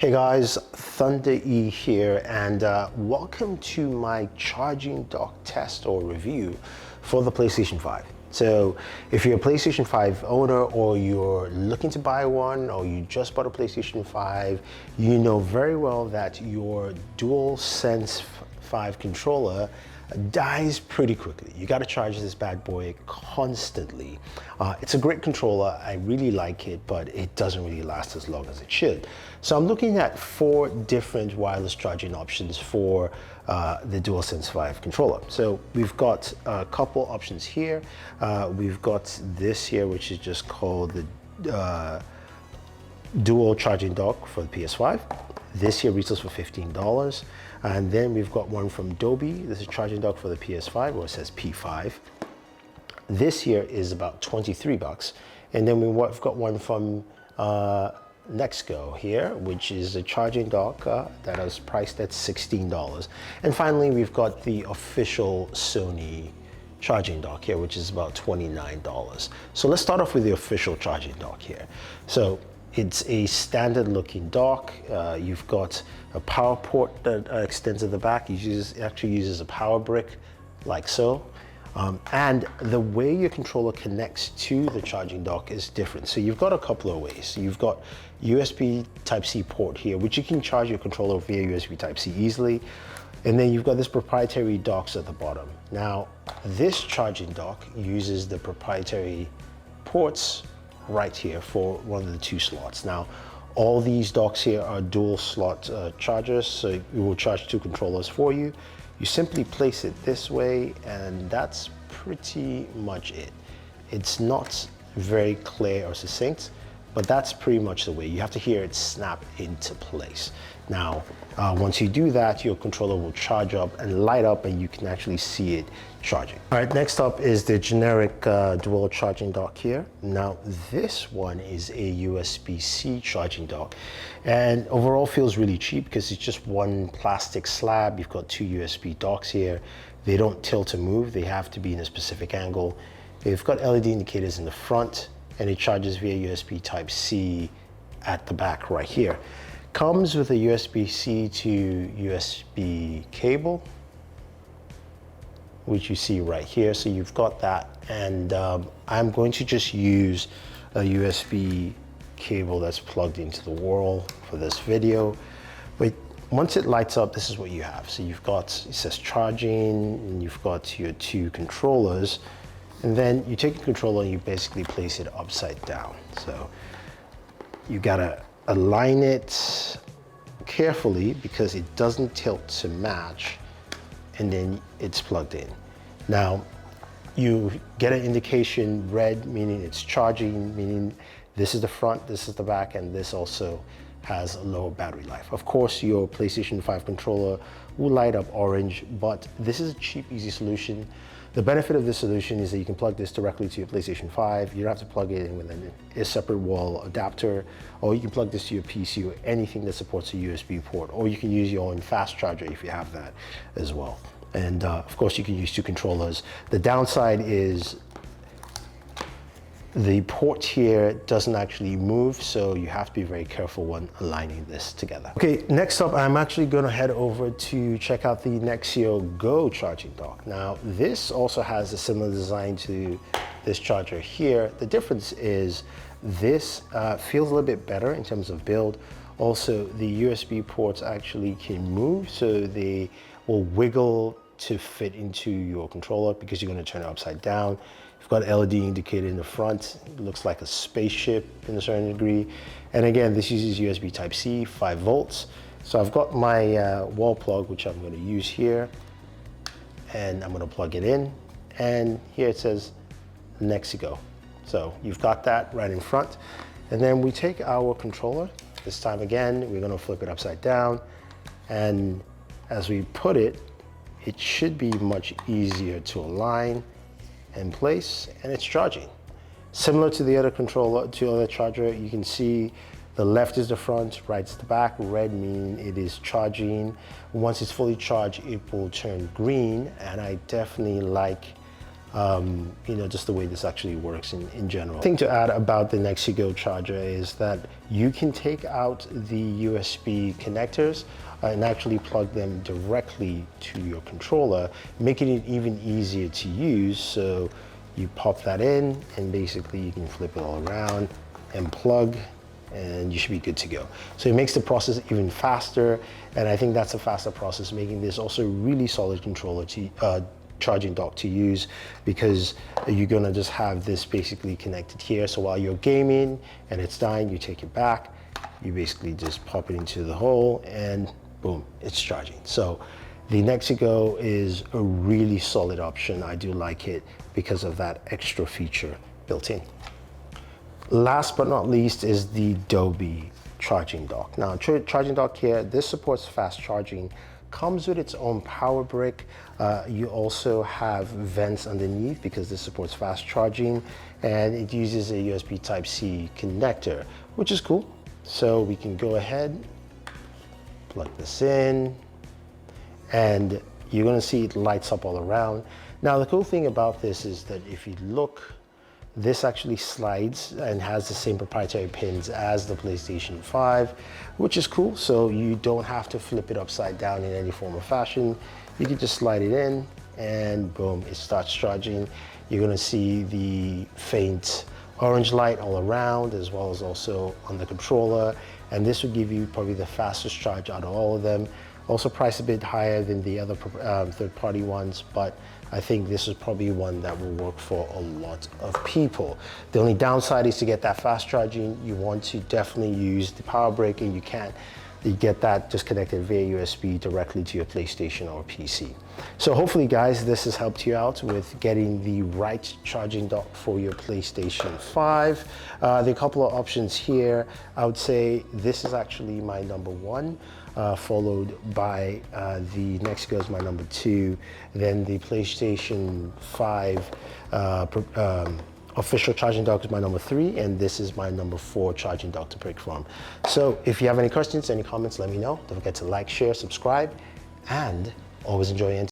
Hey guys, Thunder E here, and welcome to my charging dock test or review for the PlayStation 5. So if you're a PlayStation 5 owner, or you're looking to buy one, or you just bought a PlayStation 5, you know very well that your DualSense 5 controller dies pretty quickly. You got to charge this bad boy constantly. It's a great controller. I really like it, but it doesn't really last as long as it should. So I'm looking at 4 different wireless charging options for the DualSense 5 controller. So we've got a couple options here. We've got this here, which is just called the dual charging dock for the PS5. This here retails for $15. And then we've got one from Adobe. This is a charging dock for the PS5, where it says P5. This here is about 23 bucks. And then we've got one from Nexio Go here, which is a charging dock that is priced at $16. And finally, we've got the official Sony charging dock here, which is about $29. So let's start off with the official charging dock here. So it's a standard looking dock. You've got a power port that extends at the back. It actually uses a power brick like so. And the way your controller connects to the charging dock is different. So you've got a couple of ways. You've got USB Type-C port here, which you can charge your controller via USB Type-C easily. And then you've got this proprietary docks at the bottom. Now, this charging dock uses the proprietary ports right here for one of the 2 slots. Now, all these docks here are dual slot chargers, so it will charge 2 controllers for you. You simply place it this way, and that's pretty much it. It's not very clear or succinct, but that's pretty much the way. You have to hear it snap into place. Now, once you do that, your controller will charge up and light up, and you can actually see it charging. All right, next up is the generic dual charging dock here. Now, this one is a USB-C charging dock, and overall feels really cheap because it's just one plastic slab. You've got 2 USB docks here. They don't tilt and move. They have to be in a specific angle. They've got LED indicators in the front, and it charges via USB Type-C at the back right here. Comes with a USB-C to USB cable, which you see right here. So you've got that, and I'm going to just use a USB cable that's plugged into the wall for this video. But once it lights up, this is what you have. So you've got, it says charging, and you've got your 2 controllers, and then you take a controller and you basically place it upside down. So you gotta align it carefully because it doesn't tilt to match, and then it's plugged in. Now, you get an indication red, meaning it's charging, meaning this is the front, this is the back, and this also has a lower battery life. Of course, your PlayStation 5 controller will light up orange, but this is a cheap, easy solution. The benefit of this solution is that you can plug this directly to your PlayStation 5. You don't have to plug it in with a separate wall adapter, or you can plug this to your PC or anything that supports a USB port, or you can use your own fast charger if you have that as well. And of course, you can use 2 controllers. The downside is the port here doesn't actually move, so you have to be very careful when aligning this together. Okay, next up, I'm actually gonna head over to check out the Nexio Go charging dock. Now, this also has a similar design to this charger here. The difference is this feels a little bit better in terms of build. Also, the USB ports actually can move, so they will wiggle to fit into your controller because you're gonna turn it upside down. You've got LED indicator in the front. It looks like a spaceship in a certain degree. And again, this uses USB Type-C, 5 volts. So I've got my wall plug, which I'm gonna use here, and I'm gonna plug it in. And here it says Nexio Go. So you've got that right in front. And then we take our controller. This time again, we're gonna flip it upside down. And as we put it, it should be much easier to align and place, and it's charging. Similar to the other controller, to the other charger, you can see the left is the front, right is the back. Red meaning it is charging. Once it's fully charged, it will turn green, and I definitely like just the way this actually works in general. The thing to add about the Nexio Go charger is that you can take out the USB connectors and actually plug them directly to your controller, making it even easier to use. So you pop that in and basically you can flip it all around and plug, and you should be good to go. So it makes the process even faster, and I think that's a faster process, making this also a really solid controller to charging dock to use, because you're gonna just have this basically connected here. So while you're gaming and it's dying, you take it back, you basically just pop it into the hole and boom, it's charging. So the Nexio Go is a really solid option. I do like it because of that extra feature built in. Last but not least is the Adobe charging dock. Now, charging dock here, this supports fast charging, comes with its own power brick. You also have vents underneath because this supports fast charging, and it uses a USB Type-C connector, which is cool. So we can go ahead, plug this in, and you're gonna see it lights up all around. Now, the cool thing about this is that if you look, this actually slides and has the same proprietary pins as the PlayStation 5, which is cool. So you don't have to flip it upside down in any form or fashion. You can just slide it in and boom, it starts charging. You're gonna see the faint orange light all around, as well as also on the controller. And this will give you probably the fastest charge out of all of them. Also priced a bit higher than the other third-party ones, but I think this is probably one that will work for a lot of people. The only downside is to get that fast charging, you want to definitely use the power brick, and you can't. You get that just connected via USB directly to your PlayStation or PC. So hopefully, guys, this has helped you out with getting the right charging dock for your PlayStation 5. There are a couple of options here. I would say this is actually my number one, followed by the Nexio Go is my number two, then the PlayStation 5 official charging dock is my number three, and this is my number four charging dock to pick from. So if you have any questions, any comments, let me know. Don't forget to like, share, subscribe, and always enjoy your